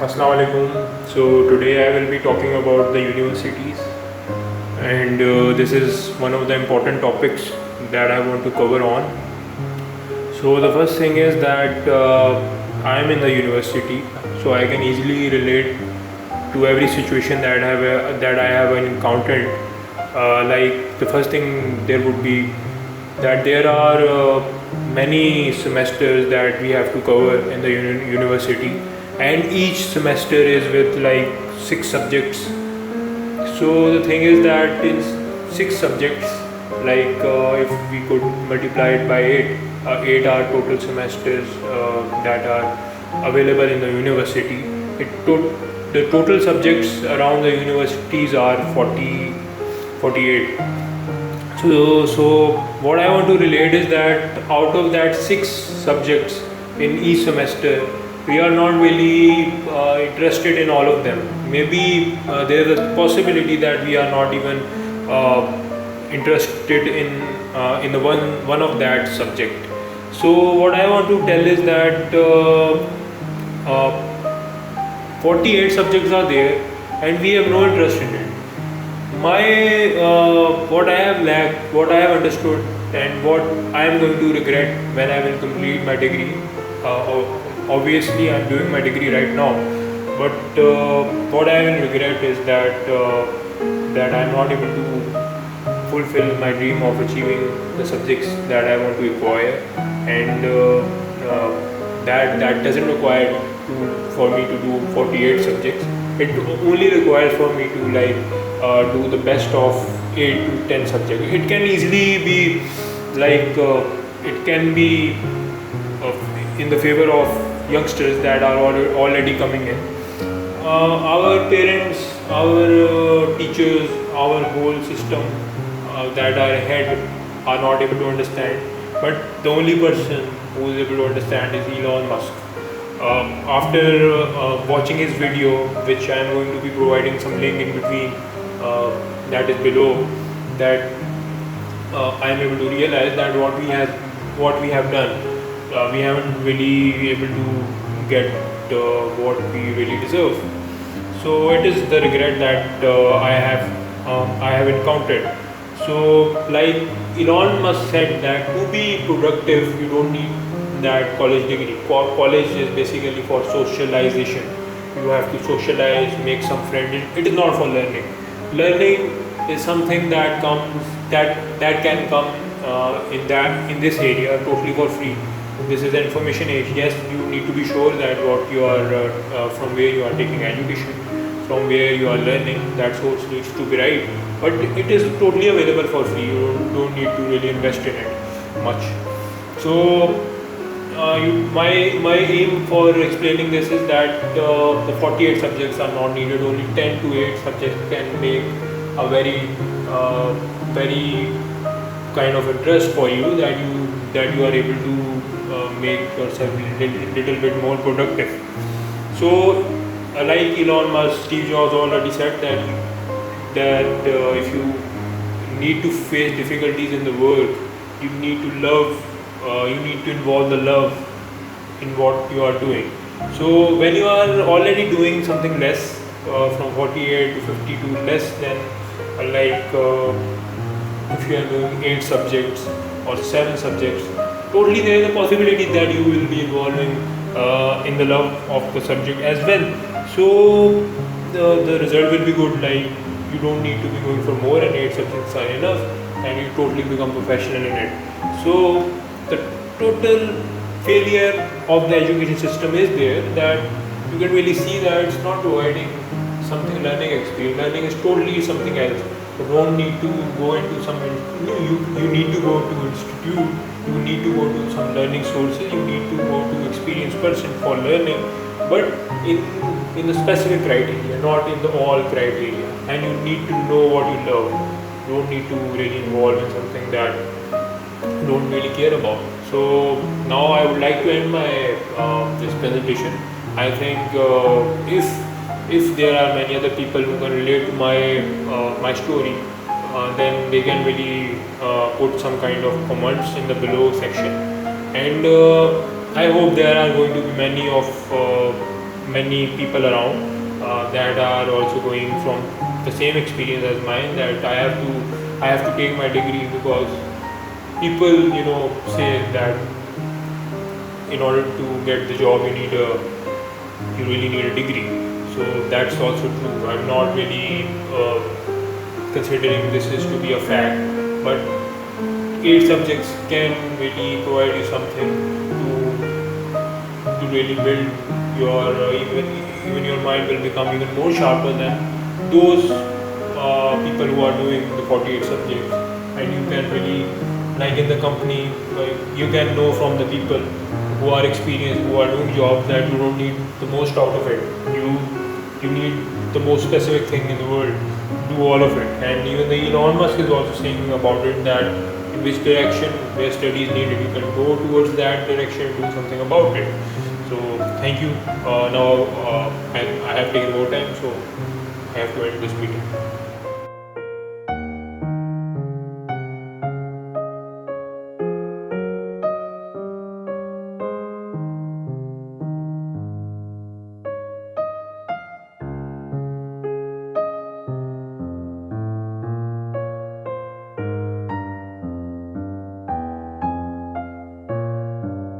Assalamu alaikum. So today I will be talking about the universities, and this is one of the important topics that I want to cover on. So the first thing is that I am in the university, so I can easily relate to every situation that I have encountered. Like the first thing there would be that there are many semesters that we have to cover in the university, and each semester is with like 6 subjects. So the thing is that in 6 subjects, like if we could multiply it by 8 are total semesters that are available in the university. The total subjects around the universities are 48. So what I want to relate is that out of that 6 subjects in each semester, we are not really interested in all of them. Maybe there is a possibility that we are not even interested in the one of that subject. So what I want to tell is that 48 subjects are there, and we have no interest in it. My what I have lacked, what I have understood, and what I am going to regret when I will complete my degree. Obviously, I am doing my degree right now, but what I will regret is that I am not able to fulfill my dream of achieving the subjects that I want to acquire, and that doesn't require for me to do 48 subjects. It only requires for me to do the best of 8 to 10 subjects. It can easily be it can be in the favor of youngsters that are already coming in. Our parents, our teachers, our whole system that are ahead are not able to understand. But the only person who is able to understand is Elon Musk. After watching his video, which I am going to be providing some link in between, that is below, that I am able to realize that what we have done, we haven't really able to get what we really deserve. So it is the regret that I have encountered. So like Elon Musk said that to be productive, you don't need that college degree. College is basically for socialization. You have to socialize, make some friends. It is not for learning. Learning is something that can come in this area totally for free. This is the information age. Yes, you need to be sure that what you are from where you are taking education, from where you are learning, that source needs to be right. But it is totally available for free. You don't need to really invest in it much. So my aim for explaining this is that the 48 subjects are not needed. Only 10 to 8 subjects can make a very kind of interest for you, that you are able to make yourself little bit more productive. So like Elon Musk, Steve Jobs already said that if you need to face difficulties in the work, you need to love. You need to involve the love in what you are doing. So when you are already doing something less, from 48 to 52 less than if you are doing 8 subjects or 7 subjects, totally there is a possibility that you will be involving in the love of the subject as well. So the result will be good. Like you don't need to be going for more, and 8 subjects are enough, and you totally become professional in it. So the total failure of the education system is there, that you can really see that it's not providing something learning experience. Learning is totally something else. You don't need to go into some you need to go to institute, you need to go to some learning sources, you need to go to experienced person for learning, but in the specific criteria, not in the all criteria. And you need to know what you love. You don't need to really involve in something that you don't really care about. So now I would like to end my this presentation. I think if there are many other people who can relate to my story, then they can really put some kind of comments in the below section. And I hope there are going to be many people around that are also going from the same experience as mine, that I have to take my degree because people say that in order to get the job you really need a degree. So that's also true. I'm not really considering this is to be a fact, but 8 subjects can really provide you something to really build your even your mind will become even more sharper than those people who are doing the 48 subjects. And you can really, like in the company, you can know from the people who are experienced, who are doing jobs, that you don't need the most out of it. You need the most specific thing in the world. Do all of it. And even the Elon Musk is also saying about it, that in which direction where study is needed, you can go towards that direction and do something about it. So thank you. Now I have taken more time, so I have to end this meeting.